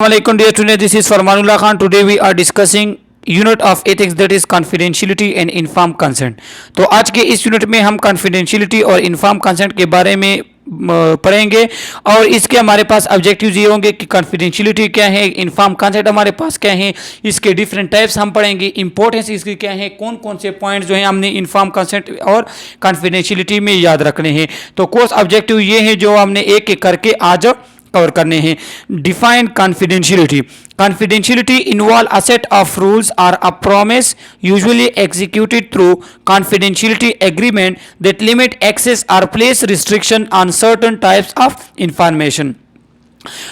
Assalamualaikum dear students, this is Farmanullah Khan. Today we are discussing unit of ethics that is confidentiality and inform consent. तो आज के इस unit में हम confidentiality और inform consent के बारे में पढ़ेंगे और इसके हमारे पास ऑब्जेक्टिव्स ये होंगे कि कॉन्फिडेंशियलिटी क्या है, इन्फॉर्म कंसेंट हमारे पास क्या है, इसके डिफरेंट टाइप्स हम पढ़ेंगे, इंपॉर्टेंस इसकी क्या है, कौन कौन से पॉइंट जो हैं हमने इन्फॉर्म कंसेंट और कॉन्फिडेंशियलिटी में याद रखने हैं। तो कोर्स ऑब्जेक्टिव ये है जो हमने एक एक करके आज कवर करने हैं। Define confidentiality. Confidentiality involve a set of rules or a promise usually executed through confidentiality agreement that limit access or place restriction on certain types of information।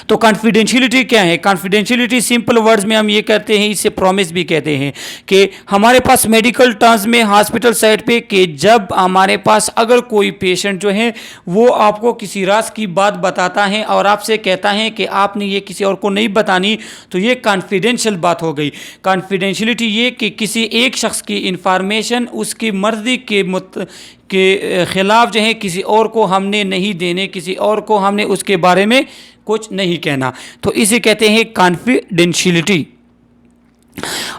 तो कॉन्फिडेंशियलिटी क्या है? कॉन्फिडेंशियलिटी सिंपल वर्ड्स में हम ये कहते हैं, इसे promise भी कहते हैं कि हमारे पास मेडिकल टर्म्स में हॉस्पिटल साइड पे कि जब हमारे पास अगर कोई पेशेंट जो है वो आपको किसी राज की बात बताता है और आपसे कहता है कि आपने ये किसी और को नहीं बतानी, तो ये कॉन्फिडेंशियल बात हो गई। कॉन्फिडेंशियलिटी ये कि किसी एक शख्स की इंफॉर्मेशन उसकी मर्जी के खिलाफ जो है किसी और को हमने नहीं देने, किसी और को हमने उसके बारे में कुछ नहीं कहना, तो इसे कहते हैं कॉन्फिडेंशियलिटी।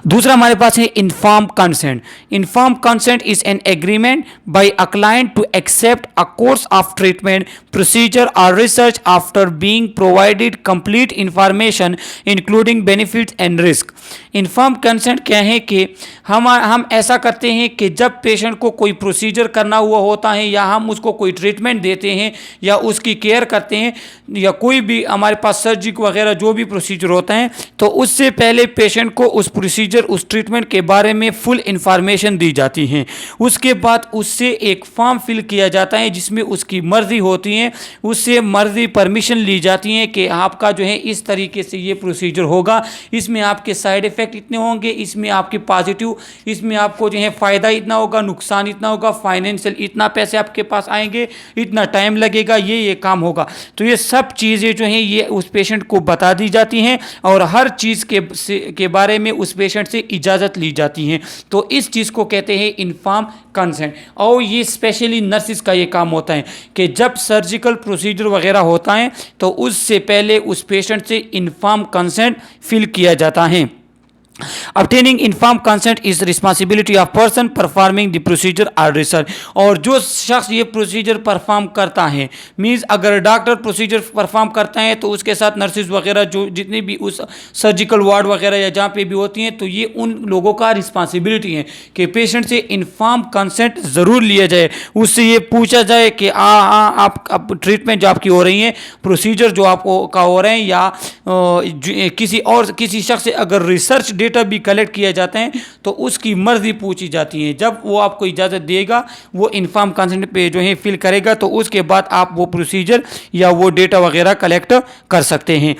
दूसरा हमारे पास है inform consent. Inform consent is an agreement by a client to accept a course of treatment, procedure और research after being provided complete information including benefits and risk. Inform consent क्या है कि हम ऐसा करते हैं कि जब पेशेंट को कोई प्रोसीजर करना हुआ होता है या हम उसको कोई ट्रीटमेंट देते हैं या उसकी केयर करते हैं या कोई भी हमारे पास सर्जिक वगैरह जो भी प्रोसीजर होता है, तो उससे पहले पेशेंट को उस प्रोसीजर उस ट्रीटमेंट के बारे में फुल इंफॉर्मेशन दी जाती है। उसके बाद उससे एक फॉर्म फिल किया जाता है जिसमें उसकी मर्जी होती है, उससे मर्जी परमिशन ली जाती है कि आपका जो है इस तरीके से ये प्रोसीजर होगा, इसमें आपके साइड इफ़ेक्ट इतने होंगे, इसमें आपके पॉजिटिव, इसमें आपको जो है फ़ायदा इतना होगा, नुकसान इतना होगा, फाइनेंशियल इतना पैसे आपके पास आएंगे, इतना टाइम लगेगा, ये काम होगा। तो ये सब चीज़ें जो हैं ये उस पेशेंट को बता दी जाती हैं और हर चीज़ के बारे में उस पेशेंट से इजाज़त ली जाती हैं। तो इस चीज़ को कहते हैं इन्फॉर्म कंसेंट। और ये स्पेशली नर्सिस का ये काम होता है कि जब सर्जिकल प्रोसीजर वगैरह होता है तो उससे पहले उस पेशेंट से इन्फॉर्म कंसेंट फिल किया जाता है। Obtaining informed consent is responsibility of person performing the procedure or research। और जो शख्स ये प्रोसीजर परफॉर्म करता है, मीन्स अगर डॉक्टर प्रोसीजर परफॉर्म करता है तो उसके साथ नर्सिस वगैरह जो जितनी भी उस सर्जिकल वार्ड वगैरह या जहाँ पे भी होती हैं, तो ये उन लोगों का रिस्पॉन्सिबिलिटी है कि पेशेंट से इन्फॉर्म कंसेंट ज़रूर लिया जाए, उससे ये पूछा जाए कि आप ट्रीटमेंट जो आपकी हो रही है, प्रोसीजर जो आपको का हो रहे हैं या किसी शख्स से अगर रिसर्च डेटा भी कलेक्ट किया जाते हैं तो उसकी मर्जी पूछी जाती है। जब वो आपको इजाज़त देगा, वो इन्फॉर्म कंसेंट पे जो है फिल करेगा, तो उसके बाद आप वो प्रोसीजर या वो डेटा वगैरह कलेक्ट कर सकते हैं।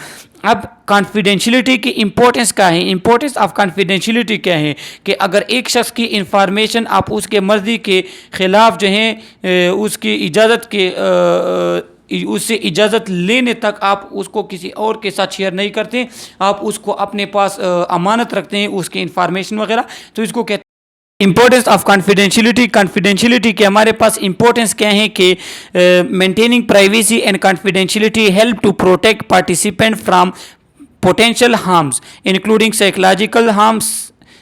अब कॉन्फिडेंशियलिटी की इंपॉर्टेंस क्या है? इंपॉर्टेंस ऑफ कॉन्फिडेंशियलिटी क्या है कि अगर एक शख्स की इंफॉर्मेशन आप उसके मर्जी के ख़िलाफ़ जो है उसकी इजाज़त के उससे इजाज़त लेने तक आप उसको किसी और के साथ शेयर नहीं करते, आप उसको अपने पास अमानत रखते हैं उसकी इंफॉर्मेशन वगैरह, तो इसको कहते हैं इंपॉर्टेंस ऑफ कॉन्फिडेंशियलिटी। कॉन्फिडेंशियलिटी के हमारे पास इंपॉर्टेंस क्या है कि maintaining privacy and confidentiality help to protect participant from potential harms including psychological harms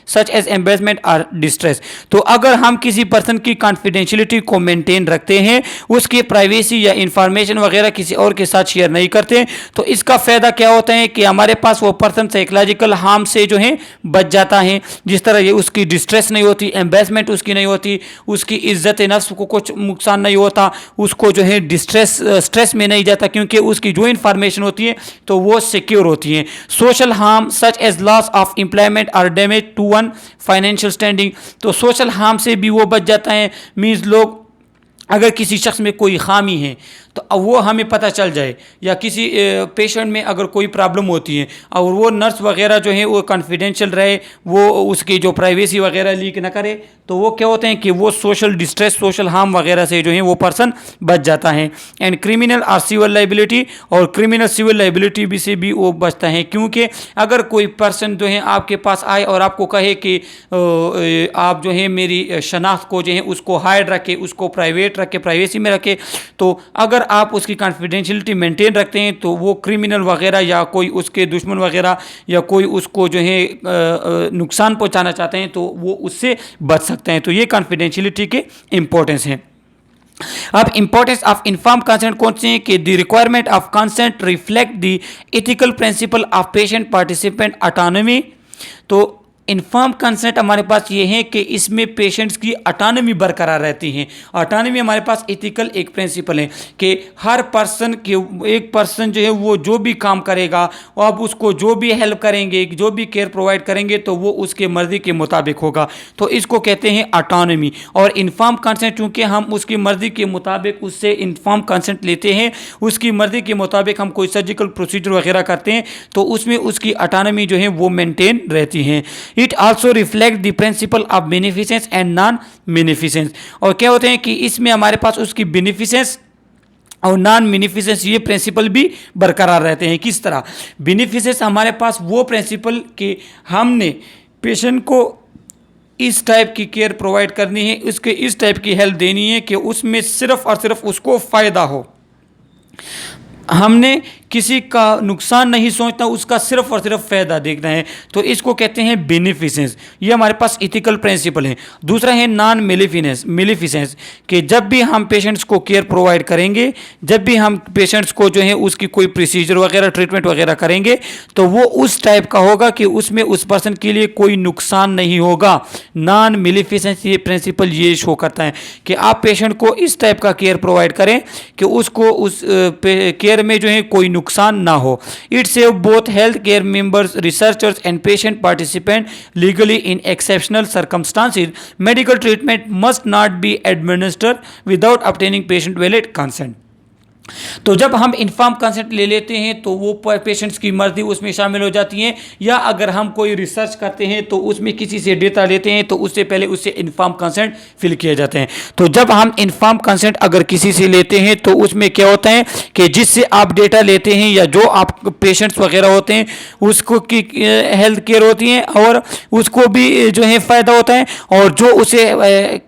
such as embarrassment और डिस्ट्रेस। तो अगर हम किसी पर्सन की कॉन्फिडेंशियलिटी को मेंटेन रखते हैं, उसकी प्राइवेसी या इंफॉर्मेशन वगैरह किसी और के साथ शेयर नहीं करते, तो इसका फ़ायदा क्या होता है कि हमारे पास वो पर्सन साइकोलॉजिकल हार्म से जो है बच जाता है। जिस तरह ये उसकी डिस्ट्रेस नहीं होती, एम्बेरसमेंट उसकी नहीं होती, उसकी इज्जत नफ्स को कुछ नुकसान नहीं होता, उसको जो है स्ट्रेस में नहीं जाता, क्योंकि उसकी जो इंफॉर्मेशन होती है तो वो सिक्योर होती है। Social harm such as loss of employment और डैमेज टू फाइनेंशियल स्टैंडिंग। तो सोशल हार्म से भी वो बच जाता है। मीन्स लोग अगर किसी शख्स में कोई खामी है तो अब वो हमें पता चल जाए, या किसी पेशेंट में अगर कोई प्रॉब्लम होती है और वो नर्स वगैरह जो है वो कॉन्फिडेंशियल रहे, वो उसकी जो प्राइवेसी वगैरह लीक ना करे, तो वो क्या होते हैं कि वो सोशल डिस्ट्रेस, सोशल हार्म वगैरह से जो है वो पर्सन बच जाता है। एंड क्रिमिनल और सिविल लाइबिलिटी, और क्रिमिनल सिविल लाइबिलिटी भी से भी वो बचता है, क्योंकि अगर कोई पर्सन जो है आपके पास आए और आपको कहे कि आप जो है मेरी शनाख्त को जो है उसको हाइड रखे, उसको प्राइवेट रखे, प्राइवेसी में रखे, तो अगर आप उसकी कॉन्फिडेंशियलिटी मेंटेन रखते हैं तो वो क्रिमिनल वगैरह या कोई उसके दुश्मन वगैरह या कोई उसको जो है नुकसान पहुंचाना चाहते हैं तो वो उससे बच सकते हैं। तो ये कॉन्फिडेंशियलिटी के इंपॉर्टेंस हैं। अब इंपॉर्टेंस ऑफ इन्फॉर्म्ड कंसेंट कौन से हैं कि the requirement of consent reflect the ethical principle of patient participant autonomy. तो इन्फॉर्म कंसेंट हमारे पास ये है कि इसमें पेशेंट्स की ऑटोनॉमी बरकरार रहती है। ऑटोनॉमी हमारे पास एथिकल एक प्रिंसिपल है कि हर पर्सन के एक पर्सन जो है वो जो भी काम करेगा वो आप उसको जो भी हेल्प करेंगे जो भी केयर प्रोवाइड करेंगे तो वो उसके मर्जी के मुताबिक होगा। तो इसको कहते हैं ऑटोनॉमी। और इन्फॉर्म कंसेंट चूँकि हम उसकी मर्जी के मुताबिक उससे इन्फॉर्म कंसेंट लेते हैं, उसकी मर्जी के मुताबिक हम कोई सर्जिकल प्रोसीजर वगैरह करते हैं तो उसमें उसकी ऑटोनॉमी जो है वो मेंटेन रहती है। It also reflect the principle of beneficence and non beneficence. और क्या होते हैं कि इसमें हमारे पास उसकी बेनिफिसेंस और नॉन बेनिफिसेंस ये प्रिंसिपल भी बरकरार रहते हैं। किस तरह? बेनिफिसेंस हमारे पास वो प्रिंसिपल कि हमने पेशेंट को इस टाइप की केयर प्रोवाइड करनी है, उसके इस टाइप की हेल्प देनी है कि उसमें सिर्फ और सिर्फ उसको फ़ायदा हो, हमने किसी का नुकसान नहीं सोचना, उसका सिर्फ और सिर्फ फ़ायदा देखना है। तो इसको कहते हैं बेनिफिसेंस। ये हमारे पास इथिकल प्रिंसिपल है। दूसरा है नॉन मेलिफिसेंस कि जब भी हम पेशेंट्स को केयर प्रोवाइड करेंगे, जब भी हम पेशेंट्स को जो है उसकी कोई प्रोसीजर वगैरह ट्रीटमेंट वगैरह करेंगे तो वो उस टाइप का होगा कि उसमें उस पर्सन के लिए कोई नुकसान नहीं होगा। नॉन मेलिफिसेंस ये प्रिंसिपल ये शो करता है कि आप पेशेंट को इस टाइप का केयर प्रोवाइड करें कि उसको उस केयर में जो है कोई नुकसान ना हो। It save both health care members, researchers and patient participant legally in exceptional circumstances. Medical treatment must not be administered without obtaining patient valid consent. तो जब हम इन्फॉर्म कंसेंट ले लेते हैं तो वो पेशेंट्स की मर्जी उसमें शामिल हो जाती है, या अगर हम कोई रिसर्च करते हैं तो उसमें किसी से डेटा लेते हैं तो उससे पहले उससे इन्फॉर्म कंसेंट फिल किए जाते हैं। तो जब हम इन्फॉर्म कंसेंट अगर किसी से लेते हैं तो उसमें क्या होता है कि जिससे आप डेटा लेते हैं या जो आप पेशेंट्स वगैरह होते हैं उसको की हेल्थ केयर होती है और उसको भी जो है फ़ायदा होता है, और जो उसे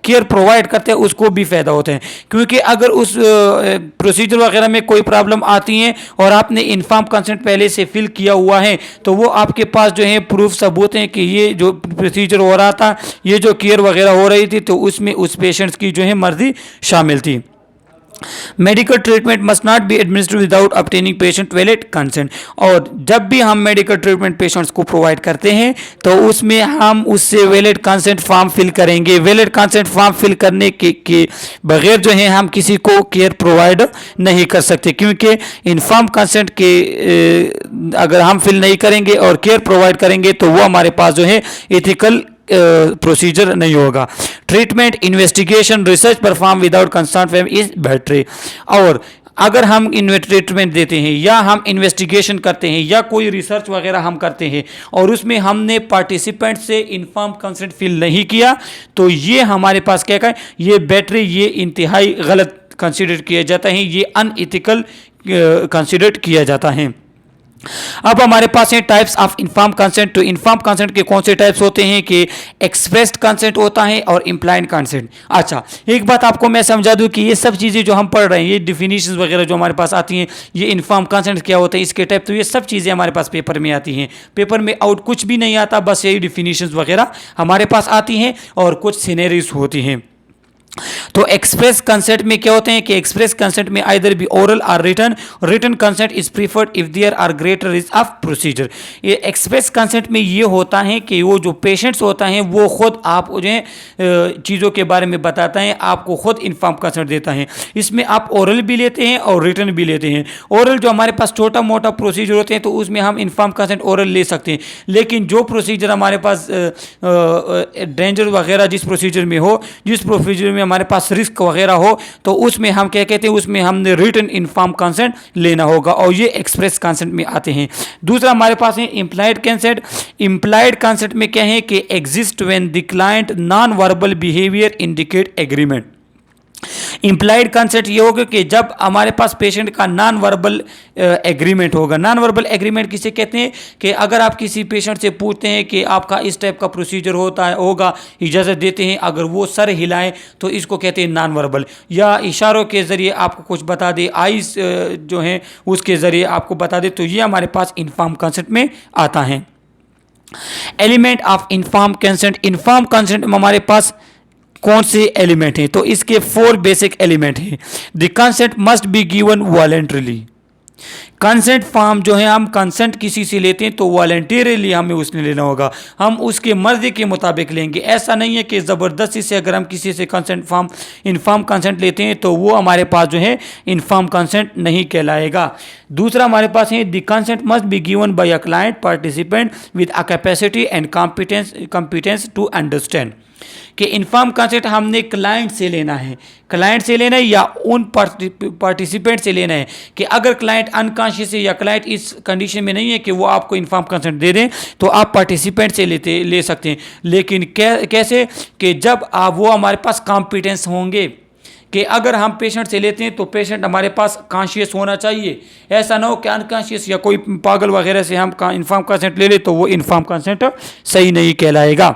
केयर प्रोवाइड करते हैं उसको भी फ़ायदा होता है। क्योंकि अगर उस प्रोसीजर वगैरह में कोई प्रॉब्लम आती है और आपने इन्फॉर्म कंसेंट पहले से फिल किया हुआ है तो वो आपके पास जो है प्रूफ सबूत हैं कि ये जो प्रोसीजर हो रहा था, ये जो केयर वगैरह हो रही थी तो उसमें उस पेशेंट्स की जो है मर्जी शामिल थी। Medical treatment must not be administered without obtaining patient valid consent. और जब भी हम मेडिकल ट्रीटमेंट पेशेंट्स को प्रोवाइड करते हैं तो उसमें हम उससे वैलिड कंसेंट फॉर्म फिल करेंगे। वैलिड कंसेंट फॉर्म फिल करने के बगैर जो है हम किसी को केयर प्रोवाइड नहीं कर सकते, क्योंकि इन्फॉर्म कंसेंट के अगर हम फिल नहीं करेंगे और केयर प्रोवाइड करेंगे तो वो हमारे पास जो है एथिकल प्रोसीजर नहीं होगा। Treatment, investigation, research perform without concern from is better. और अगर हम ट्रीटमेंट देते हैं या हम इन्वेस्टिगेशन करते हैं या कोई रिसर्च वगैरह हम करते हैं और उसमें हमने पार्टिसिपेंट से इन्फॉर्म कंसेंट फिल नहीं किया तो ये हमारे पास क्या है, ये बेटर, ये इंतहाई गलत कंसिडर किया जाता है, ये अनएथिकल कंसिडर किया जाता है। अब हमारे पास है टाइप्स ऑफ इन्फॉर्म कंसेंट। तो इन्फॉर्म कंसेंट के कौन से टाइप्स होते हैं कि एक्सप्रेस्ड कंसेंट होता है और इम्प्लाइड कंसेंट। अच्छा, एक बात आपको मैं समझा दूं कि ये सब चीज़ें जो हम पढ़ रहे हैं, ये डिफिनीशंस वगैरह जो हमारे पास आती हैं, ये इन्फॉर्म कंसेंट क्या होता है, इसके टाइप, तो ये सब चीज़ें हमारे पास पेपर में आती हैं। पेपर में आउट कुछ भी नहीं आता, बस यही डिफिनीशंस वगैरह हमारे पास आती हैं और कुछ सिनेरियोस होती हैं। तो एक्सप्रेस कंसेंट में क्या होते हैं कि एक्सप्रेस कंसेंट में आइदर बी ओरल और written consent is preferred if there are greater risk of procedure. ये एक्सप्रेस कंसेंट में ये होता है कि वो जो पेशेंट्स होता है वो खुद आप जो चीज़ों के बारे में बताता है, आपको खुद इन्फॉर्म कंसेंट देता है। इसमें आप ओरल भी लेते हैं और रिटन भी लेते हैं। ओरल जो हमारे पास छोटा मोटा प्रोसीजर होते हैं तो उसमें हम इन्फॉर्म कंसेंट ओरल ले सकते हैं, लेकिन जो प्रोसीजर हमारे पास डेंजर वगैरह जिस प्रोसीजर में हो, जिस प्रोसीजर में हमारे पास रिस्क वगैरह हो, तो उसमें हम क्या कहते हैं, उसमें हमने रिटन इन्फॉर्म कंसेंट लेना होगा और ये एक्सप्रेस कंसेंट में आते हैं। दूसरा हमारे पास है इम्प्लाइड कंसेंट। इम्प्लाइड कंसेंट में क्या है कि exist when the client non verbal behaviour indicate agreement. Implied consent ये होगा कि जब हमारे पास पेशेंट का नॉन वर्बल एग्रीमेंट होगा। नॉन वर्बल एग्रीमेंट किसे कहते हैं कि अगर आप किसी पेशेंट से पूछते हैं कि आपका इस टाइप का प्रोसीजर होता है होगा, इजाज़त देते हैं, अगर वो सर हिलाएं तो इसको कहते हैं नॉन वर्बल। या इशारों के ज़रिए आपको कुछ बता दे, आइज़ जो हैं उसके ज़रिए आपको बता दे, तो ये हमारे पास इन्फॉर्म कंसेंट में आता है। Element of inform consent, inform consent में हमारे पास कौन से एलिमेंट हैं? तो इसके 4 बेसिक एलिमेंट हैं। The consent must be given voluntarily. Consent form जो है, हम कंसेंट किसी से लेते हैं तो वॉलेंटरीली हमें उसने लेना होगा, हम उसके मर्जी के मुताबिक लेंगे। ऐसा नहीं है कि ज़बरदस्ती से अगर हम किसी से कंसेंट फॉर्म इन्फॉर्म कंसेंट लेते हैं तो वो हमारे पास जो है इन्फॉर्म कंसेंट नहीं कहलाएगा। दूसरा हमारे पास है the consent must be given by a client participant with a capacity and competence to understand. कि इन्फॉर्म कंसेंट हमने क्लाइंट से लेना है, क्लाइंट से लेना है या उन पार्टिसिपेंट से लेना है कि अगर क्लाइंट अनकॉन्शियस है या क्लाइंट इस कंडीशन में नहीं है कि वो आपको इन्फॉर्म कंसेंट दे दें तो आप पार्टिसिपेंट से ले सकते हैं। लेकिन कैसे कि जब आप वो हमारे पास कॉम्पिटेंस होंगे, कि अगर हम पेशेंट से लेते हैं तो पेशेंट हमारे पास कॉन्शियस होना चाहिए। ऐसा ना हो कि अनकॉन्शियस या कोई पागल वगैरह से हम इन्फॉर्म कंसेंट ले ले तो वो इन्फॉर्म कंसेंट सही नहीं कहलाएगा।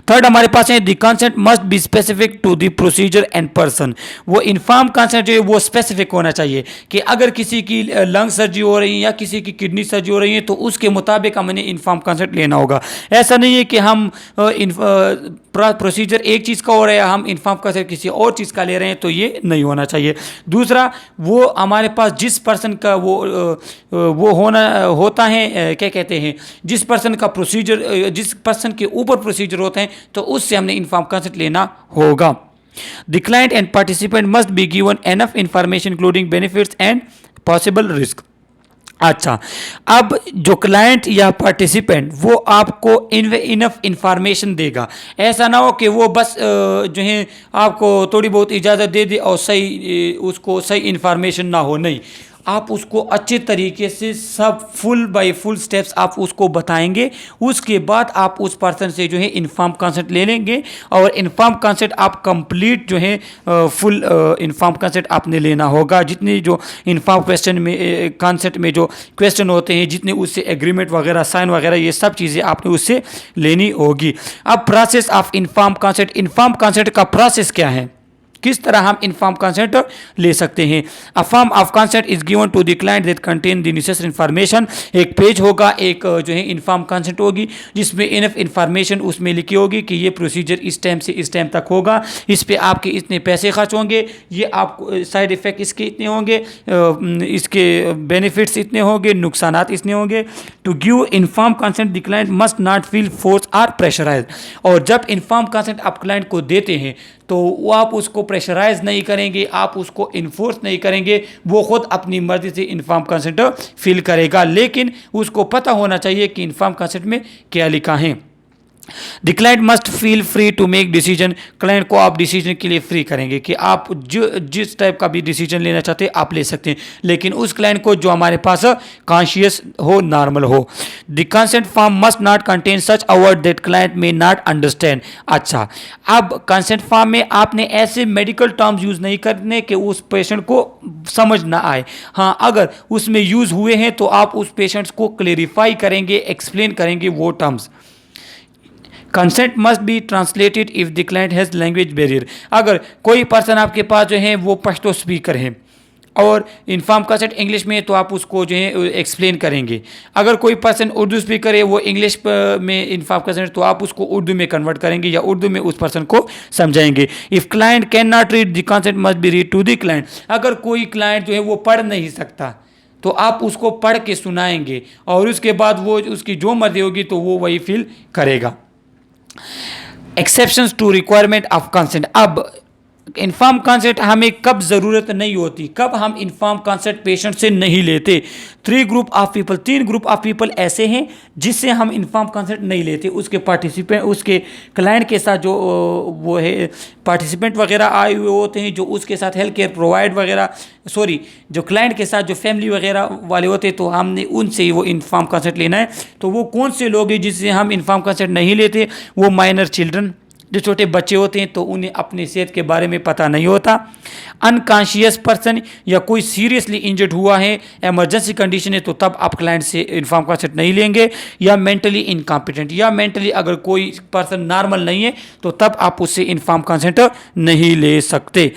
थर्ड हमारे पास है the consent must be specific to the procedure and person. वो इन्फॉर्म कंसेंट जो है वो स्पेसिफिक होना चाहिए कि अगर किसी की लंग सर्जरी हो रही है या किसी की किडनी सर्जरी हो रही है तो उसके मुताबिक हमने इन्फॉर्म कंसेंट लेना होगा। ऐसा नहीं है कि हम प्रोसीजर एक चीज़ का हो रहा है, हम इन्फॉर्म कंसेंट किसी और चीज़ का ले रहे हैं, तो ये नहीं होना चाहिए। दूसरा, वो हमारे पास जिस पर्सन का वो होता है, क्या कहते हैं, जिस पर्सन का प्रोसीजर, जिस पर्सन के ऊपर प्रोसीजर होते हैं तो उससे हमने इन्फॉर्म कंसेंट लेना होगा। The client and participant must be given enough information including benefits and possible risk. अच्छा, अब जो क्लाइंट या पार्टिसिपेंट वो आपको इनफ इंफॉर्मेशन देगा। ऐसा ना हो कि वो बस जो है आपको थोड़ी बहुत इजाज़त दे दे और उसको सही इंफॉर्मेशन ना हो। नहीं, आप उसको अच्छे तरीके से सब फुल बाय फुल स्टेप्स आप उसको बताएंगे। उसके बाद आप उस पर्सन से जो है इन्फॉर्म कंसेंट ले लेंगे और इन्फॉर्म कंसेंट आप कंप्लीट जो है फुल इन्फॉर्म कंसेंट आपने लेना होगा। जितने जो इन्फॉर्म क्वेश्चन में कंसेंट में जो क्वेश्चन होते हैं, जितने उससे एग्रीमेंट वगैरह साइन वगैरह ये सब चीज़ें आपने उससे लेनी होगी। अब process of inform consent, inform consent का प्रोसेस क्या है, किस तरह हम इन्फॉर्म कंसेंट ले सकते हैं। A form of consent is given to the client that contain the necessary information. एक पेज होगा, एक जो है इन्फॉर्म कंसेंट होगी जिसमें इनफ इन्फॉर्मेशन उसमें लिखी होगी कि ये प्रोसीजर इस टाइम से इस टाइम तक होगा, इस पे आपके इतने पैसे खर्च होंगे, ये आपको साइड इफ़ेक्ट इसके इतने होंगे, इसके बेनिफिट्स इतने होंगे, नुकसानात इतने होंगे। To give inform consent the client must not feel force और प्रेशराइज। और जब इन्फॉर्म कंसेंट आप क्लाइंट को देते हैं तो वो आप उसको प्रेशराइज नहीं करेंगे, आप उसको इन्फोर्स नहीं करेंगे, वो खुद अपनी मर्जी से इन्फॉर्म कंसेंट फिल करेगा। लेकिन उसको पता होना चाहिए कि इन्फॉर्म कंसेंट में क्या लिखा है। The client must feel free to make decision. Client को आप डिसीजन के लिए फ्री करेंगे कि आप जिस टाइप का भी डिसीजन लेना चाहते हैं आप ले सकते हैं, लेकिन उस क्लाइंट को जो हमारे पास कॉन्शियस हो, नॉर्मल हो। The consent form must not contain such a word that client may not understand. अच्छा, अब कंसेंट फॉर्म में आपने ऐसे मेडिकल टर्म्स यूज़ नहीं करने कि उस पेशेंट को समझ ना आए। हाँ, अगर उसमें यूज़ हुए हैं तो आप उस पेशेंट्स को क्लेरिफाई करेंगे, एक्सप्लेन करेंगे वो terms. Consent must B translated if the client has language barrier. अगर कोई पर्सन आपके पास जो है वो पश्तो स्पीकर है और इन्फॉर्म कंसेंट इंग्लिश में है तो आप उसको जो है एक्सप्लेन करेंगे। अगर कोई पर्सन उर्दू स्पीकर है, वो इंग्लिश में इन्फॉर्म कंसेंट, तो आप उसको उर्दू में कन्वर्ट करेंगे या उर्दू में उस पर्सन को समझाएंगे। If client can not read the consent must be read to the client. अगर कोई क्लाइंट जो है वो पढ़ नहीं सकता तो आप उसको पढ़ के सुनाएंगे और उसके बाद वो उसकी जो मर्जी होगी तो वो वही फील करेगा। Exceptions to requirement of consent. अब इन्फॉर्म कंसेंट हमें कब ज़रूरत नहीं होती, कब हम इन्फॉर्म कंसेंट पेशेंट से नहीं लेते। 3 group of people, 3 group of people ऐसे हैं जिससे हम इन्फॉर्म कंसेंट नहीं लेते। उसके पार्टिसिपेंट, उसके क्लाइंट के साथ जो वो है पार्टिसिपेंट वगैरह आए हुए होते हैं, जो उसके साथ हेल्थ केयर प्रोवाइड वगैरह, जो क्लाइंट के साथ जो फैमिली वगैरह वाले होते हैं, तो हमने उनसे ही वो इन्फॉर्म कंसेंट लेना है। तो वो कौन से लोग हैं जिससे हम इन्फॉर्म कंसेंट नहीं लेते? वो माइनर चिल्ड्रन, जो छोटे बच्चे होते हैं तो उन्हें अपनी सेहत के बारे में पता नहीं होता। अनकॉन्शियस पर्सन, या कोई सीरियसली इंजर्ड हुआ है, इमरजेंसी कंडीशन है, तो तब आप क्लाइंट से इन्फॉर्म कंसेंट नहीं लेंगे। या मेंटली इनकॉम्पिटेंट, या मेंटली अगर कोई पर्सन नॉर्मल नहीं है तो तब आप उससे इन्फॉर्म कंसेंट नहीं ले सकते।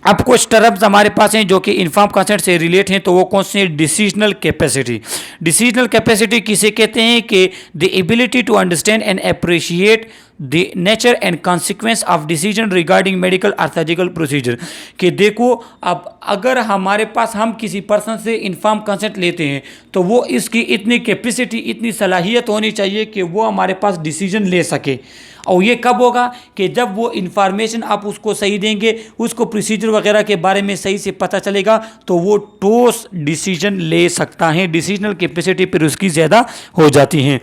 अब कुछ टर्म्स हमारे पास हैं जो कि इन्फॉर्म कंसेंट से रिलेट हैं, तो वो कौन से हैं? Decisional capacity. डिसीजनल कैपेसिटी किसे कहते हैं? कि the ability to understand and appreciate the nature and consequence of decision regarding medical और सर्जिकल प्रोसीजर। कि देखो, अब अगर हमारे पास हम किसी पर्सन से इन्फॉर्म कंसेंट लेते हैं तो वो इसकी इतनी कैपेसिटी, इतनी सलाहियत होनी चाहिए कि वो हमारे पास डिसीजन ले सके। और ये कब होगा? कि जब वो इन्फॉर्मेशन आप उसको सही देंगे, उसको प्रोसीजर वगैरह के बारे में सही से पता चलेगा, तो वो ठोस डिसीजन ले सकता है। डिसीजनल कैपेसिटी पर उसकी ज़्यादा हो जाती हैं।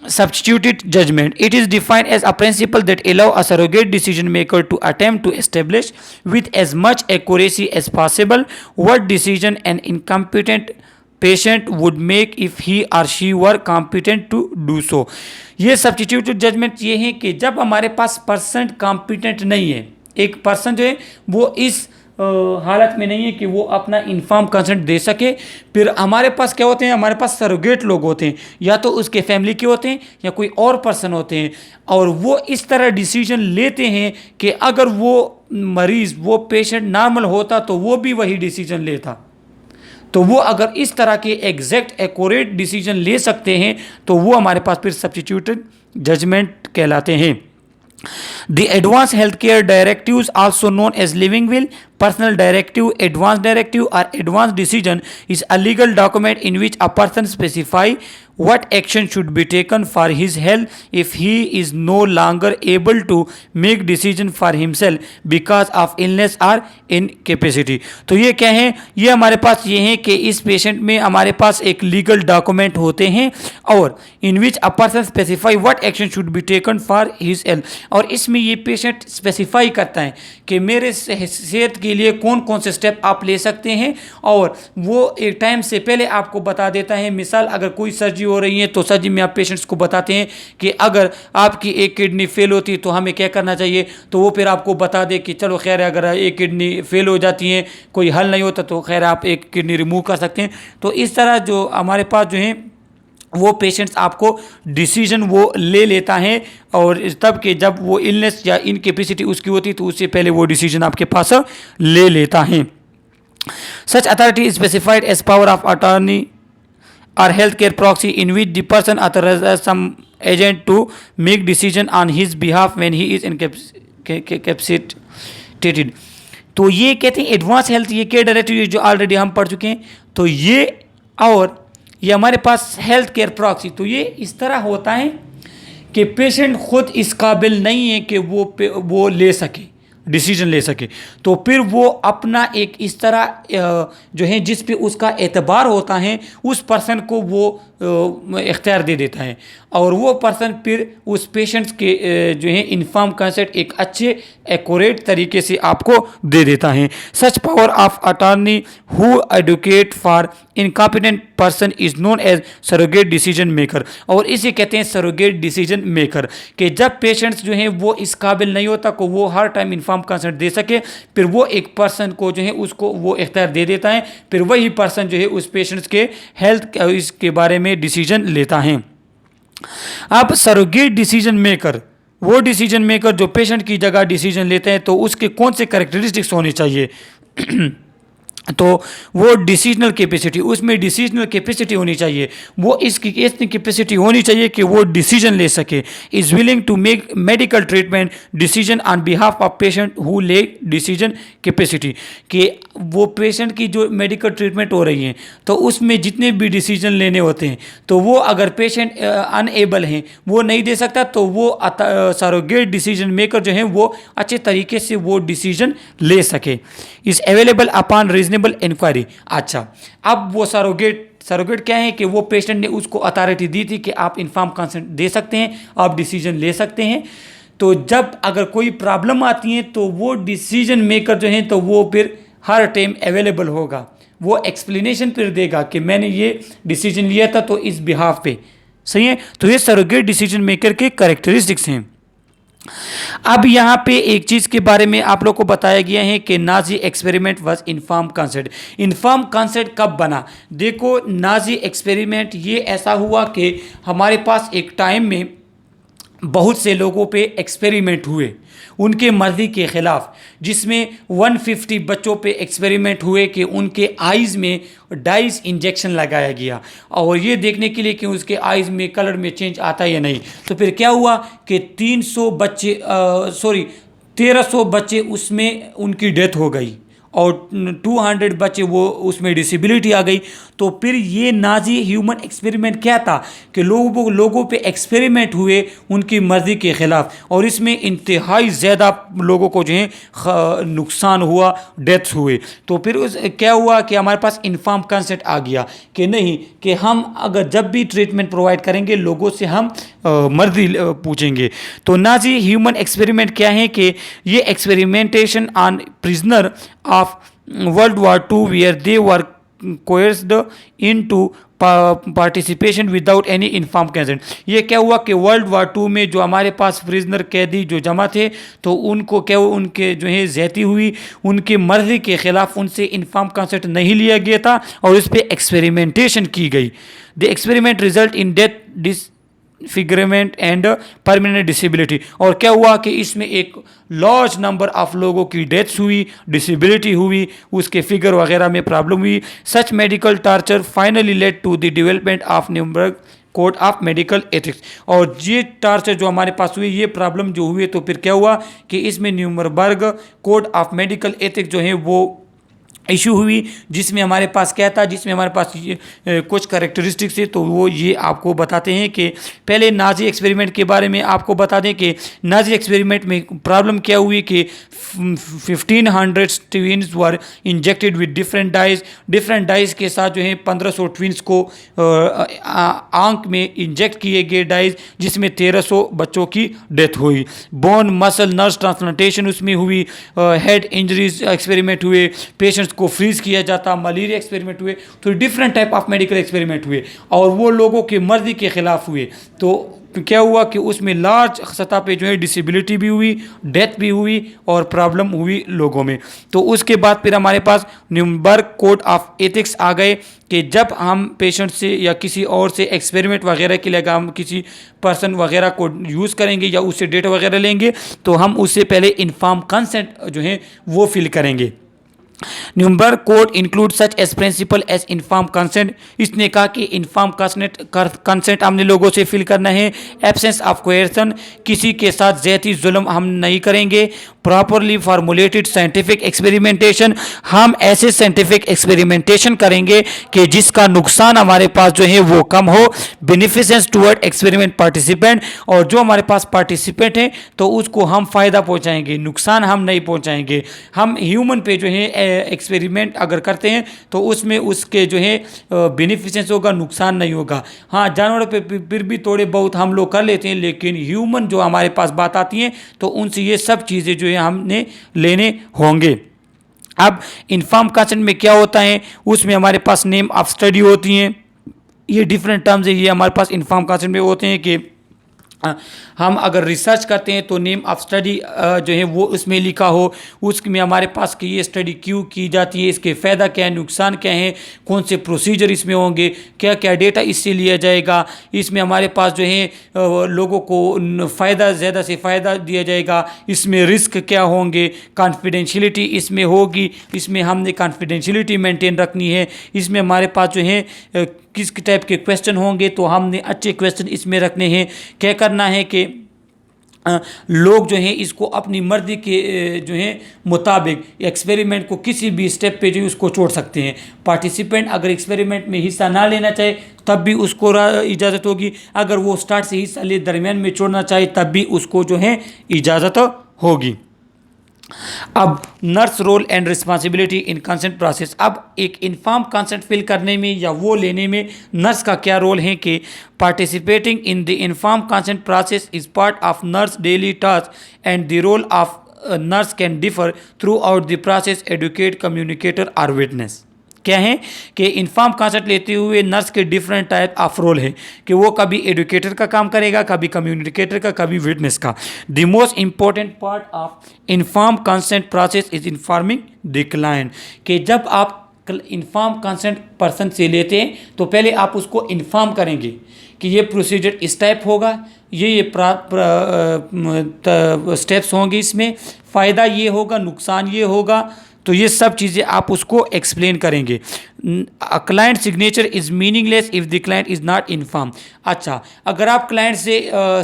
Substituted judgment. It is defined as a principle that allow a surrogate decision maker to attempt to establish with as much accuracy as possible what decision an incompetent patient would make if he or she were competent to do so. ये substituted judgement ये है कि जब हमारे पास person competent नहीं है, एक person जो है वो इस हालत में नहीं है कि वो अपना इन्फॉर्म कंसेंट दे सके, फिर हमारे पास क्या होते हैं? हमारे पास सरोगेट लोग होते हैं, या तो उसके फैमिली के होते हैं या कोई और पर्सन होते हैं, और वो इस तरह डिसीजन लेते हैं कि अगर वो मरीज़, वो पेशेंट नॉर्मल होता तो वो भी वही डिसीजन लेता। तो वो अगर इस तरह के एग्जैक्ट एक्यूरेट डिसीजन ले सकते हैं तो वो हमारे पास फिर सब्स्टिट्यूटेड जजमेंट कहलाते हैं। The Advanced Healthcare Directives, also known as Living Will, Personal Directive, Advanced Directive, or Advanced Decision, is a legal document in which a person specifies what action should be taken for his health if he is no longer able to make decision for himself because of illness or incapacity। तो ये क्या है? ये हमारे पास ये है कि इस पेशेंट में हमारे पास एक लीगल डॉक्यूमेंट होते हैं और in which a person specify what action should be taken for his health, और इसमें ये पेशेंट स्पेसिफाई करता है कि मेरे सेहत के लिए कौन कौन से स्टेप आप ले सकते हैं, और वो एक टाइम से पहले आपको बता देता है। मिसाल, अगर कोई सर्जरी हो रही है तो सर्जरी में आप पेशेंट्स को बताते हैं कि अगर आपकी एक किडनी फेल होती है तो हमें क्या करना चाहिए, तो वो फिर आपको बता दे कि चलो खैर, अगर एक किडनी फेल हो जाती है, कोई हल नहीं होता, तो खैर आप एक किडनी रिमूव कर सकते हैं। तो इस तरह जो हमारे पास जो है वो पेशेंट्स आपको डिसीजन वो ले लेता है, और तब के जब वो इलनेस या इनकेपेसिटी उसकी होती तो उससे पहले वो डिसीजन आपके पास ले लेता है। Such authority is specified as power of attorney or healthcare proxy in which the person authorizes some agent to make decision on his behalf when he is incapacitated। तो ये कहते हैं एडवांस हेल्थ ये care directive जो already हम पढ़ चुके हैं। तो ये और ये हमारे पास हेल्थ केयर प्रॉक्सी, तो ये इस तरह होता है कि पेशेंट खुद इस काबिल नहीं है कि वो ले सके, डिसीजन ले सके, तो फिर वो अपना एक इस तरह जो है जिस पे उसका एतबार होता है उस पर्सन को वो इख्तियार दे देता है, और वो पर्सन फिर उस पेशेंट्स के जो है इन्फॉर्म कंसेंट एक अच्छे एक्यूरेट तरीके से आपको दे देता है। Such power of attorney who advocate for incompetent person is known as surrogate decision maker, और इसे कहते हैं सरोगेट डिसीजन मेकर, कि जब पेशेंट्स जो हैं वो इस काबिल नहीं होता को वो हर टाइम इन्फॉर्म कंसेंट दे सके, फिर वो एक पर्सन को जो है उसको वो इख्तियार दे देता है, फिर वही पर्सन जो है उस पेशेंट्स के हेल्थ इसके बारे में डिसीजन लेता है। अब सरोगेट डिसीजन मेकर, वो डिसीजन मेकर जो पेशेंट की जगह डिसीजन लेते हैं, तो उसके कौन से कैरेक्टरिस्टिक्स होने चाहिए? तो वो डिसीजनल कैपेसिटी, उसमें डिसीजनल कैपेसिटी होनी चाहिए, वो इसकी इतनी कैपेसिटी होनी चाहिए कि वो डिसीजन ले सके। Is willing to make medical treatment decision on behalf of patient who lack decision capacity, कि वो पेशेंट की जो मेडिकल ट्रीटमेंट हो रही है तो उसमें जितने भी डिसीजन लेने होते हैं, तो वो अगर पेशेंट अनएबल हैं, वो नहीं दे सकता, तो वो सरोगेट डिसीजन मेकर जो है वो अच्छे तरीके से वो डिसीजन ले सके। Is available upon reasonable inquiry. अच्छा, अब वो सरोगेट क्या है कि वो पेशेंट ने उसको अथॉरिटी दी थी कि आप इन्फॉर्म कंसेंट दे सकते हैं, आप डिसीजन ले सकते हैं। तो जब अगर कोई प्रॉब्लम आती है तो वो डिसीजन मेकर जो है तो वो फिर हर टाइम अवेलेबल होगा, वो एक्सप्लेनेशन फिर देगा कि मैंने ये डिसीजन लिया था तो इस बिहाफ पे, सही है। तो ये सरोगेट डिसीजन मेकर के कैरेक्टरिस्टिक्स हैं। अब यहाँ पे एक चीज़ के बारे में आप लोग को बताया गया है कि Nazi experiment was inform consent. Inform consent कब बना? देखो, नाजी एक्सपेरिमेंट ये ऐसा हुआ कि हमारे पास एक टाइम में बहुत से लोगों पे एक्सपेरिमेंट हुए उनके मर्जी के ख़िलाफ़, जिसमें 150 बच्चों पे एक्सपेरिमेंट हुए कि उनके आइज़ में डाइस इंजेक्शन लगाया गया और ये देखने के लिए कि उसके आइज़ में कलर में चेंज आता है या नहीं। तो फिर क्या हुआ कि 1300 बच्चे उसमें उनकी डेथ हो गई और 200 बच्चे वो उसमें डिसेबिलिटी आ गई। तो फिर ये नाजी ह्यूमन एक्सपेरिमेंट क्या था कि लोगों पे एक्सपेरिमेंट हुए उनकी मर्ज़ी के ख़िलाफ़ और इसमें इंतहाई ज़्यादा लोगों को जो है नुकसान हुआ, डेथ्स हुए। तो फिर क्या हुआ कि हमारे पास इन्फॉर्म कंसेंट आ गया कि नहीं, कि हम अगर जब भी ट्रीटमेंट प्रोवाइड करेंगे लोगों से हम मर्जी पूछेंगे। तो नाजी ह्यूमन एक्सपेरिमेंट क्या है कि ये experimentation on prisoner of world war two where they were coerced into participation without any inform consent. ये क्या हुआ कि वर्ल्ड वार टू में जो हमारे पास प्रिजनर कैदी जो जमा थे तो उनको क्या उनके जो है ज़्यादती हुई, उनकी मर्ज़ी के ख़िलाफ़ उनसे इन्फॉर्म कंसेंट नहीं लिया गया था और इस पर एक्सपेरिमेंटेशन की गई। The experiment result in death disfigurement and permanent disability. और क्या हुआ कि इसमें एक लार्ज नंबर ऑफ लोगों की डेथ्स हुई, डिसेबिलिटी हुई, उसके फिगर वगैरह में प्रॉब्लम हुई। Such medical torture finally led to the development of Nuremberg code of medical ethics. और ये टार्चर जो हमारे पास हुई, ये प्रॉब्लम जो हुई, तो फिर क्या हुआ कि इसमें Nuremberg code of medical ethics जो है वो इशू हुई, जिसमें हमारे पास क्या था, जिसमें हमारे पास कुछ करेक्टरिस्टिक्स है। तो वो ये आपको बताते हैं कि पहले नाजी एक्सपेरिमेंट के बारे में आपको बता दें कि नाजी एक्सपेरिमेंट में प्रॉब्लम क्या हुई कि 1500 twins were injected with different dyes के साथ जो है 1500 ट्विन्स को आंख में इंजेक्ट किए गए डाइज, जिसमें 1300 बच्चों की डेथ हुई। बोन मसल नर्व ट्रांसप्लांटेशन उसमें हुई, हेड इंजरीज एक्सपेरिमेंट हुए, पेशेंट्स को फ्रीज किया जाता, मलेरिया एक्सपेरिमेंट हुए। तो different type of medical experiment हुए और वो लोगों की मर्जी के खिलाफ हुए। तो क्या हुआ कि उसमें लार्ज सतह पे जो है डिसेबिलिटी भी हुई, डेथ भी हुई और प्रॉब्लम हुई लोगों में। तो उसके बाद फिर हमारे पास न्यूरेमबर्ग कोड ऑफ एथिक्स आ गए कि जब हम पेशेंट से या किसी और से एक्सपेरिमेंट वगैरह के लिए हम किसी पर्सन वगैरह को यूज़ करेंगे या उससे डेटा वगैरह लेंगे तो हम उससे पहले इन्फॉर्म कंसेंट जो है वो फिल करेंगे। Nuremberg code include such as principle as inform consent. इसने कहा कि इन्फॉर्म कंसेंट हमने लोगों से फिल करना है। एब्सेंस ऑफ कोएर्सन, किसी के साथ ज़्यादती जुल्म हम नहीं करेंगे। प्रॉपरली फार्मूलेटेड साइंटिफिक एक्सपेरिमेंटेशन, हम ऐसे साइंटिफिक एक्सपेरिमेंटेशन करेंगे कि जिसका नुकसान हमारे पास जो है वो कम हो। बेनिफिसेंस टुवर्ड एक्सपेरिमेंट पार्टिसिपेंट, और जो हमारे पास पार्टिसिपेंट हैं तो उसको हम फ़ायदा पहुंचाएंगे, नुकसान हम नहीं पहुंचाएंगे। हम ह्यूमन पे जो है एक्सपेरिमेंट अगर करते हैं तो उसमें उसके जो है बेनिफिसेंस होगा, नुकसान नहीं होगा। हाँ, जानवरों पे फिर भी थोड़े बहुत हम लोग कर लेते हैं, लेकिन ह्यूमन जो हमारे पास बात आती है तो उनसे ये सब चीज़ें जो है हमने लेने होंगे। अब इन्फॉर्म कंसेंट में क्या होता है, उसमें हमारे पास नेम ऑफ स्टडी होती हैं। ये डिफरेंट टर्म्स है, ये हमारे पास इन्फॉर्म कंसेंट में होते हैं कि हम अगर रिसर्च करते हैं तो नेम ऑफ स्टडी जो है वो उसमें लिखा हो, उसमें हमारे पास कि ये स्टडी क्यों की जाती है, इसके फ़ायदा क्या है, नुकसान क्या है, कौन से प्रोसीजर इसमें होंगे, क्या क्या डेटा इससे लिया जाएगा, इसमें हमारे पास जो है लोगों को फ़ायदा ज़्यादा से फ़ायदा दिया जाएगा, इसमें रिस्क क्या होंगे, कॉन्फिडेंशियलिटी इसमें होगी, इसमें हमने कॉन्फिडेंशियलिटी मेंटेन रखनी है, इसमें हमारे पास जो है किस टाइप के क्वेश्चन होंगे तो हमने अच्छे क्वेश्चन इसमें रखने हैं। क्या करना है कि लोग जो हैं इसको अपनी मर्जी के जो है मुताबिक एक्सपेरिमेंट को किसी भी स्टेप पे जो है उसको छोड़ सकते हैं। पार्टिसिपेंट अगर एक्सपेरिमेंट में हिस्सा ना लेना चाहे तब भी उसको इजाज़त होगी, अगर वो स्टार्ट से हिस्सा ले दरमियान में छोड़ना चाहे तब भी उसको जो है इजाज़त होगी। अब nurse role and responsibility in consent process. अब एक इन्फॉर्म कंसेंट फिल करने में या वो लेने में नर्स का क्या रोल है कि participating in the inform consent process is part of nurse daily task and the role of nurse can differ throughout the process, educate, communicator और विटनेस। क्या है कि इन्फॉर्म कंसेंट लेते हुए नर्स के डिफरेंट टाइप ऑफ रोल है कि वो कभी एडुकेटर का काम करेगा, कभी कम्युनिकेटर का, कभी विटनेस का। The most important part of inform consent process is informing the client, कि जब आप इन्फॉर्म कंसेंट पर्सन से लेते हैं तो पहले आप उसको इन्फॉर्म करेंगे कि ये प्रोसीजर इस टाइप होगा, ये स्टेप्स होंगे, इसमें फ़ायदा ये होगा, नुकसान ये होगा, तो ये सब चीज़ें आप उसको एक्सप्लेन करेंगे। Client signature is meaningless if the client is not inform. अच्छा, अगर आप क्लाइंट से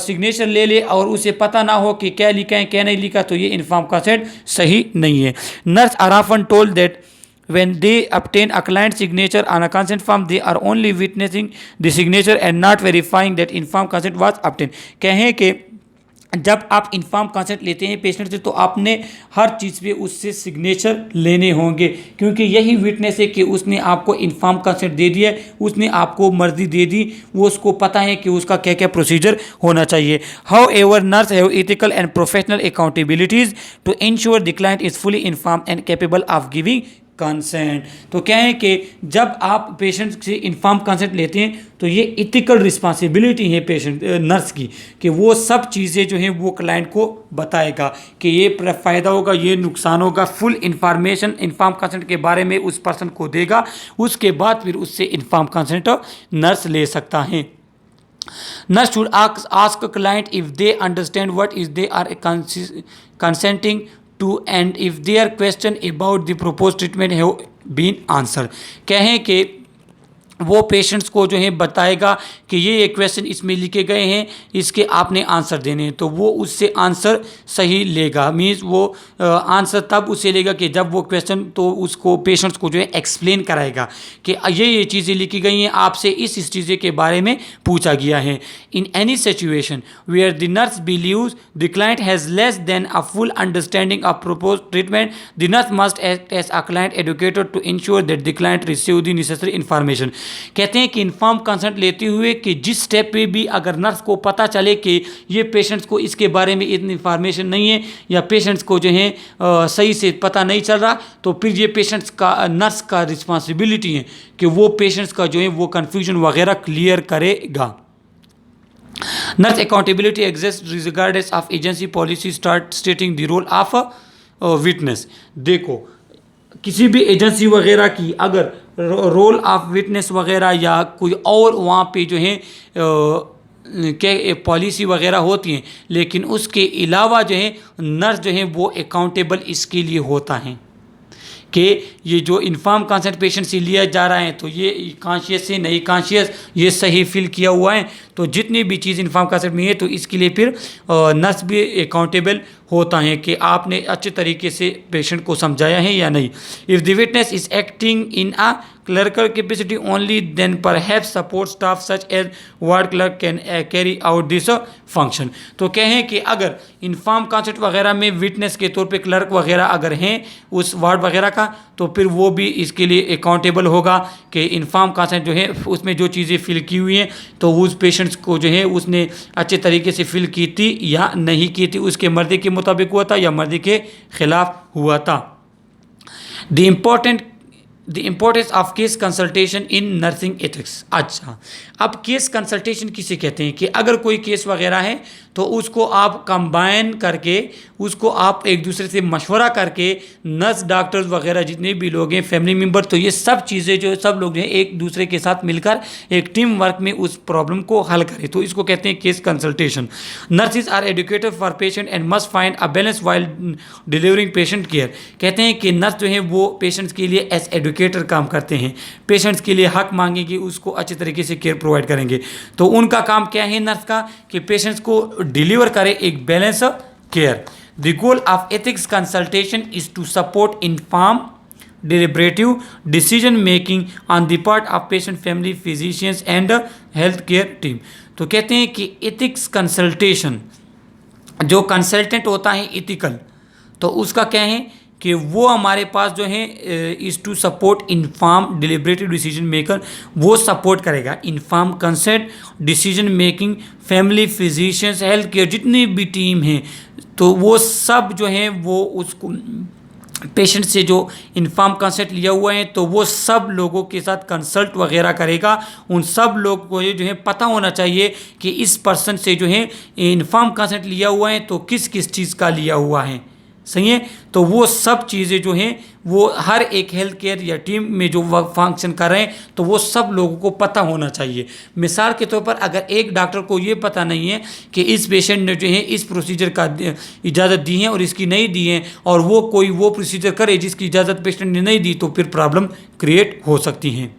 सिग्नेचर ले ले और उसे पता ना हो कि क्या लिखा है क्या नहीं लिखा, तो ये इन्फॉर्म कंसेंट सही नहीं है। Nurse are often told that when they obtain a client signature on a consent form, they are only witnessing the signature and not verifying that informed consent was obtained। कहें कि जब आप inform consent लेते हैं patient से तो आपने हर चीज़ पे उससे सिग्नेचर लेने होंगे, क्योंकि यही विटनेस है कि उसने आपको इन्फॉर्म कंसेंट दे दिया, उसने आपको मर्जी दे दी, वो उसको पता है कि उसका क्या क्या प्रोसीजर होना चाहिए। However nurse have ethical and professional accountabilities to ensure the client is fully inform and capable of giving consent. तो क्या है कि जब आप पेशेंट से इन्फॉर्म कंसेंट लेते हैं तो ये इथिकल रिस्पॉन्सिबिलिटी है पेशेंट नर्स की कि वो सब चीज़ें जो हैं वो क्लाइंट को बताएगा कि ये फ़ायदा होगा, ये नुकसान होगा, फुल इंफॉर्मेशन इन्फॉर्म कंसेंट के बारे में उस पर्सन को देगा, उसके बाद फिर उससे इन्फॉर्म कंसेंट नर्स ले सकता है। Nurse should ask a client if they understand what is they are consenting to and if their question about the proposed treatment have been answered। कहें कि वो पेशेंट्स को जो है बताएगा कि ये क्वेश्चन इसमें लिखे गए हैं, इसके आपने आंसर देने हैं, तो वो उससे आंसर सही लेगा। मीन्स वो आंसर तब उससे लेगा कि जब वो क्वेश्चन तो उसको पेशेंट्स को जो है एक्सप्लेन कराएगा कि ये चीज़ें लिखी गई हैं, आपसे इस चीज़ें के बारे में पूछा गया है। In any situation where the nurse believes the client has less than a full understanding of propose treatment, the nurse must act as a client educator to ensure that the client receive the necessary information. कहते हैं कि inform consent लेते हुए कि जिस step पे भी अगर नर्स को पता चले कि ये पेशेंट्स को इसके बारे में इतनी इन्फॉर्मेशन नहीं है या पेशेंट्स को जो है सही से पता नहीं चल रहा, तो फिर ये पेशेंट्स का नर्स का रिस्पॉन्सिबिलिटी है कि वो पेशेंट्स का जो है वो कन्फ्यूजन वगैरह क्लियर करेगा। Nurse accountability exist regardless of agency policy start stating the role of witness. देखो किसी भी एजेंसी वगैरह की अगर रोल ऑफ विटनेस वगैरह या कोई और वहाँ पे जो है क्या पॉलिसी वगैरह होती हैं, लेकिन उसके अलावा जो है नर्स जो है वो अकाउंटेबल इसके लिए होता है कि ये जो इन्फॉर्म कंसेंट पेशेंट से लिया जा रहा है तो ये कॉन्शियस है नहीं कॉन्शियस, ये सही फील किया हुआ है, तो जितनी भी चीज़ इन्फॉर्म कंसेंट में है तो इसके लिए फिर नर्स भी अकाउंटेबल होता है कि आपने अच्छे तरीके से पेशेंट को समझाया है या नहीं। If the witness is acting in a clerical capacity only, then perhaps support staff such as ward clerk can carry out this function। तो कहें कि अगर इन्फॉर्म कंसेंट वगैरह में विटनेस के तौर पे क्लर्क वगैरह अगर हैं उस वार्ड वगैरह का, तो फिर वो भी इसके लिए अकाउंटेबल होगा कि इन्फॉर्म कंसेंट जो है उसमें जो चीज़ें फिल की हुई हैं तो उस पेशेंट्स को जो है उसने अच्छे तरीके से फिल की थी या नहीं की थी, उसके मर्जी के मुताबिक हुआ था या मर्जी के ख़िलाफ़ हुआ था। The importance of case consultation in nursing ethics. अच्छा, अब केस कंसल्टेशन किसे कहते हैं कि अगर कोई केस वगैरह है तो उसको आप कंबाइन करके उसको आप एक दूसरे से मशवरा करके नर्स डॉक्टर्स वगैरह जितने भी लोग हैं फैमिली मेम्बर, तो ये सब चीज़ें जो सब लोग हैं एक दूसरे के साथ मिलकर एक टीम वर्क में उस प्रॉब्लम को हल करें, तो इसको कहते हैं case consultation. Nurses are educated for patient and must find a balance while delivering patient care. कहते हैं कि नर्स जो है वो पेशेंट्स के लिए एज एडुकेटर काम करते हैं, पेशेंट्स के लिए हक मांगेंगे, उसको अच्छे तरीके से केयर प्रोवाइड करेंगे। तो उनका काम क्या है नर्स का कि पेशेंट्स को डिलीवर करे एक balance care. The goal of ethics consultation is to support inform deliberative decision making on the part of patient family physicians and health care team। तो कहते हैं कि एथिक्स कंसल्टेशन जो कंसल्टेंट होता है इथिकल, तो उसका क्या है कि वो हमारे पास जो है is to support inform deliberative decision maker, वो सपोर्ट करेगा inform consent decision making family physicians health care जितनी भी टीम हैं, तो वो सब जो हैं वो उसको पेशेंट से जो इन्फॉर्म कंसेंट लिया हुआ है तो वो सब लोगों के साथ कंसल्ट वगैरह करेगा। उन सब लोग को ये जो है पता होना चाहिए कि इस पर्सन से जो है इन्फॉर्म कंसेंट लिया हुआ है तो किस किस चीज़ का लिया हुआ है, सही है। तो वो सब चीज़ें जो हैं वो हर एक हेल्थ केयर या टीम में जो फंक्शन कर रहे हैं तो वो सब लोगों को पता होना चाहिए। मिसाल के तौर पर अगर एक डॉक्टर को ये पता नहीं है कि इस पेशेंट ने जो है इस प्रोसीजर का इजाज़त दी है और इसकी नहीं दी है और वो कोई वो प्रोसीजर करे जिसकी इजाज़त पेशेंट ने नहीं दी तो फिर प्रॉब्लम क्रिएट हो सकती है।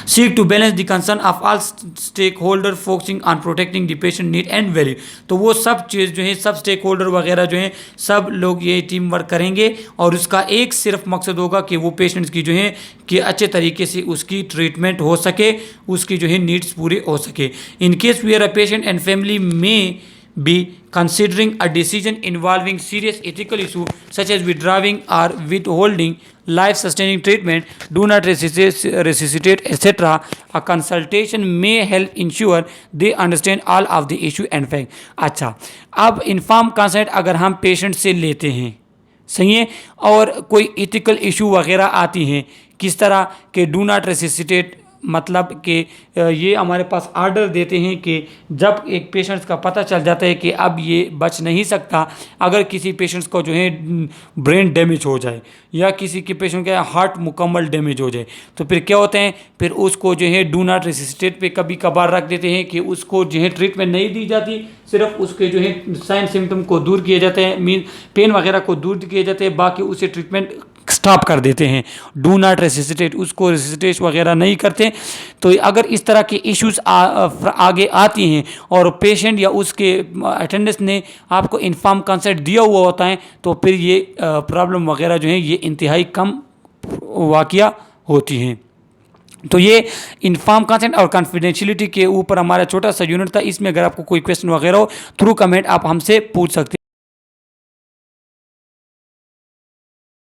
Seek to balance the concern of all stakeholder focusing on protecting the patient need and value। तो वो सब चीज़ जो है सब स्टेक होल्डर वगैरह जो हैं सब लोग ये टीम वर्क करेंगे और उसका एक सिर्फ मकसद होगा कि वो पेशेंट्स की जो है कि अच्छे तरीके से उसकी ट्रीटमेंट हो सके, उसकी जो है नीड्स पूरे हो सके। In case where a patient and family may be considering a decision involving serious ethical issue such as withdrawing or withholding life-sustaining treatment, do not resuscitate, etc. A consultation may help ensure they understand all of the issue and fact। अच्छा, अब inform consent अगर हम patient से लेते हैं, सही है, और कोई इथिकल इशू वगैरह आती हैं किस तरह के डू नॉट रेसिसिटेट, मतलब कि ये हमारे पास आर्डर देते हैं कि जब एक पेशेंट्स का पता चल जाता है कि अब ये बच नहीं सकता, अगर किसी पेशेंट्स को जो है ब्रेन डैमेज हो जाए या किसी के पेशेंट का हार्ट मुकम्मल डैमेज हो जाए तो फिर क्या होते हैं, फिर उसको जो है डू नॉट रेसिसिटेट पे कभी कभार रख देते हैं कि उसको जो है ट्रीटमेंट नहीं दी जाती, सिर्फ उसके जो है साइन सिम्टम को दूर किए जाते हैं, मीन पेन वगैरह को दूर किए जाते हैं, बाकी उसे ट्रीटमेंट स्टॉप कर देते हैं। डू नॉट रेसिसिटेट, उसको रेसिसिटेट वगैरह नहीं करते। तो अगर इस तरह के इश्यूज आगे आती हैं और पेशेंट या उसके अटेंडेंस ने आपको इन्फॉर्म कंसेंट दिया हुआ होता है तो फिर ये प्रॉब्लम वगैरह जो है ये इंतहाई कम वाक़या होती हैं। तो ये इन्फॉर्म कंसेंट और कॉन्फिडेंशियलिटी के ऊपर हमारा छोटा सा यूनिट था। इसमें अगर आपको कोई क्वेश्चन वगैरह हो थ्रू कमेंट आप हमसे पूछ सकते हैं।